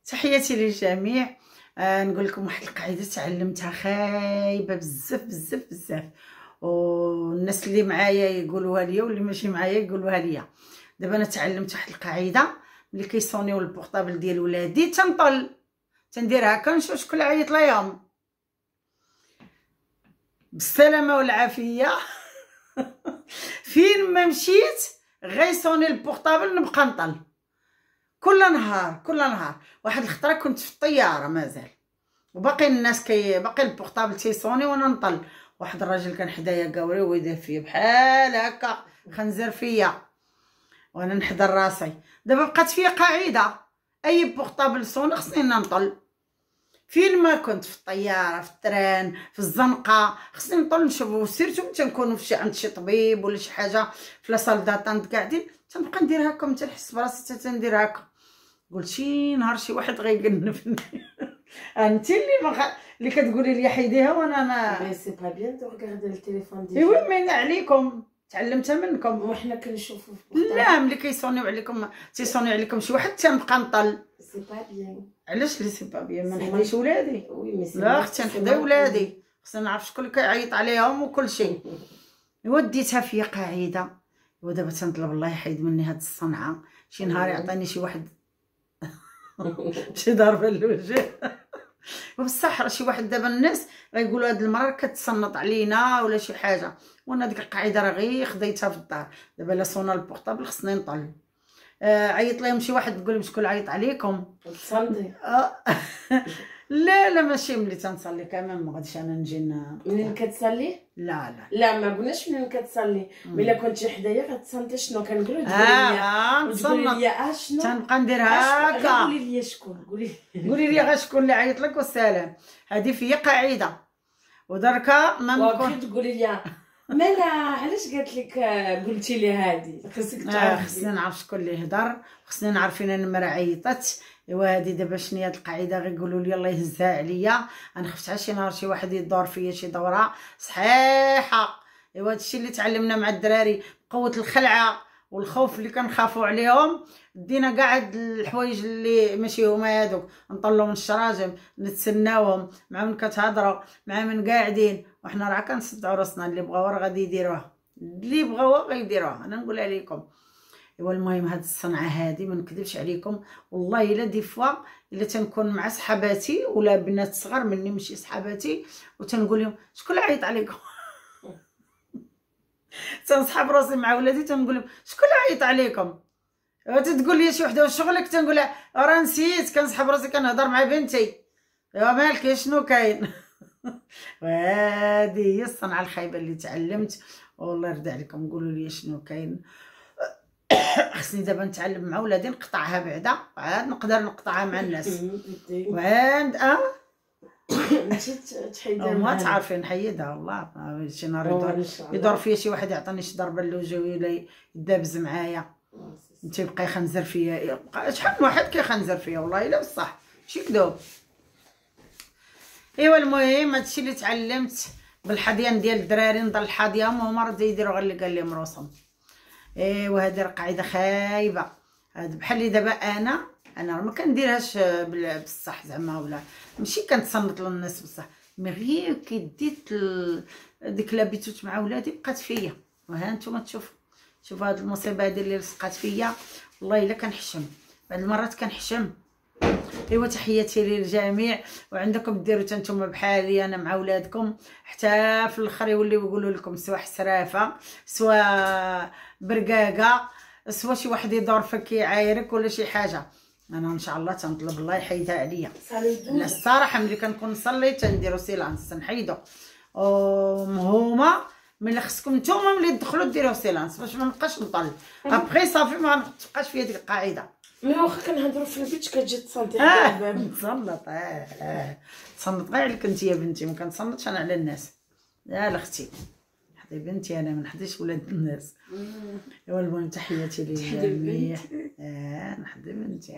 تحياتي للجميع. نقول لكم واحد القاعده تعلمتها خايبه بزاف بزاف بزاف، والناس اللي معايا يقولوها ليا واللي ماشي معايا يقولوها ليا. دابا انا تعلمت واحد القاعده، ملي كيصونيو البورطابل ديال ولادي تنطل، تندير هكا نشوف شكون عيط ليهم بالسلامه والعافيه. فين ما مشيت غيصوني البورطابل نبقى نطل كل نهار كل نهار. واحد الخطره كنت في الطياره مازال، وباقي الناس باقي البورطابل تيصوني وانا نطل. واحد الراجل كان حدايا قاوري ويدير فيا بحال هكا خنزر فيا وانا نحضر راسي. دابا بقات فيا قاعده، اي بورطابل صوني خصني نطل. فين ما كنت، في الطياره، في التران، في الزنقه، خصني نطل نشوف. سيرتو ملي تنكونوا في عند شي طبيب ولا شي حاجه في لاصال داتاند قاعدين، تنبقى ندير هكا ملي تنحس براسي حتى تندير هكا. قلت شي نهار شي واحد غيقنفني. انت اللي كتقولي لي حيديها وانا ما سي با بيان دو ريغاردي التليفون ديالك. ايوا من عليكم تعلمتها منكم، وحنا كنشوفوا لا ملي كيصونيو عليكم تيصونيو عليكم شي واحد تنبقى نطل. سي با بيان. علاش لي سي با بيان؟ ما نحديش ولادي. وي مي سي لا اختي نحضي ولادي، خصنا نعرف شكون اللي كيعيط عليهم وكل شيء. ايوا ديتها فيا قاعده. ايوا دابا تنطلب الله يحيد مني هاد الصنعه. شي نهار يعطيني شي واحد شي ضربه للوجه. وبصح راه شي واحد دابا الناس غيقولوا هاد المراه كتصنط علينا ولا شي حاجه، وانا ديك القاعده راه غير خديتها في الدار. دابا لا صونا البورطابل خصني نطل. عيط لهم شي واحد تقول لهم شكون عيط عليكم تصلي. لا ماشي ملي تنصلي كمان، ما غاديش انا نجي منين كتصلي؟ لا ما قلناش منين كتصلي، ملي كنتي حدايا كتصنتي شنو كنقولوا؟ تقولي لي شنو تنبقى ندير هكا. قولي لي شكون، قولي لي غير شكون اللي عيط لك والسلام. هذه فيا قاعده ودركا ما ممكن تقولي لي مالا علاش قالت لك قلتي لي هذه. خصك تعرفي، خصني نعرف شكون اللي هضر، خصني نعرف فين المراه عيطت. ايوا هذه دابا شنو هي القاعده؟ غيقولوا لي الله يهزها عليا. انا خفت على شي نهار شي واحد يدور فيا شي دوره صحيحه. ايوا هادشي اللي تعلمنا مع الدراري، قوه الخلعه والخوف اللي كنخافوا عليهم. دينا كاع هاد الحوايج اللي ماشي هما هادوك، نطلوا من الشراجم، نتسناوهم مع من كتهضروا مع من قاعدين، وحنا راه كنصدعوا راسنا. اللي بغاوها راه غادي يديروها، اللي بغاوها غيديروها. انا نقولها لكم. ايوا المهم هاد الصنعه هادي ما نكذبش عليكم والله الا دي فوا الا تنكون مع صحاباتي ولا بنات صغار مني ماشي صحاباتي وتنقول لهم شكون اللي عيط عليكم. تنصحاب راسي مع ولادي تنقول لهم شكون اللي عيط عليكم. تقول لي شي وحده واش شغلك؟ تنقول لها راه نسيت كنصحاب راسي كنهضر مع بنتي. ايوا مالك شنو كاين؟ وهذه هي الصنعه الخايبه اللي تعلمت. والله يرضي عليكم قولوا لي شنو كاين. خصني دابا نتعلم مع ولادي نقطعها بعدا، عاد نقدر نقطعها مع الناس. وعند ماشي تحيدها ما تعرفين نحيدها والله. شي نهار يدور فيا شي واحد يعطيني شي ضربه للوجه ولا يدابز معايا انت يبقى يخنزر فيا. شحال من واحد كيخنزر فيا والله الا بصح ماشي كذوب. ايوا المهم هادشي اللي تعلمت بالحضيان ديال الدراري. نضل الحضيان وهما راه يديروا غير اللي قال لهم راسهم. ايوا هذه راه قاعده خايبه. هاد بحال اللي دابا انا راه ما كنديرهاش بصح زعما، ولا ماشي كنتصنت للناس بصح، مي غير كي ديت ديك لابيتوت مع ولادي بقات فيا. وها نتوما شوفوا هاد المصيبه هذه اللي لصقات فيا والله الا كنحشم بعض المرات كنحشم. ايوا تحياتي للجميع، وعندكم ديروا حتى نتوما بحالي انا مع ولادكم حتى في الاخر يوليو يقولوا لكم سوا حسرافه سوا برقاقه سوا شي واحد يدور فيك يعايرك ولا شي حاجه. انا ان شاء الله تنطلب الله يحيدها عليا. لا الصراحه ملي كنكون نصلي تنديروا سيلانس تنحيدو. هما ملي خصكم نتوما ملي تدخلوا ديروا سيلانس باش ما نبقاش نطل. ابخي صافي ما تبقاش فيا ديك القاعده. مي واخا كنهضروا في البيت كتجي تصنتي نتصنت. تصنت غير عليك انت يا بنتي، ما كنتصنتش انا على الناس. لا اختي حدي بنتي انا ما نحديش ولاد الناس. ايوا المهم تحياتي للجميع. نحدي بنتي.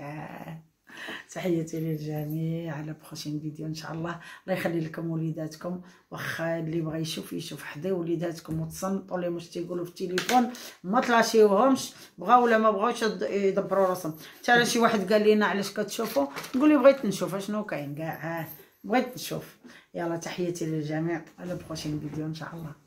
تحياتي للجميع، على بروشين فيديو ان شاء الله. الله يخلي لكم وليداتكم، واخا اللي بغى يشوف حداو وليداتكم وتصنتوا لي مش تيقولوا في التليفون ما طلاشيوهمش، بغاو ولا ما بغاوش يدبروا راسهم. حتى شي واحد قال لنا علاش كتشوفوا، نقول لي بغيت نشوف شنو كاين كاع، بغيت نشوف. يلا تحياتي للجميع، على بروشين فيديو ان شاء الله.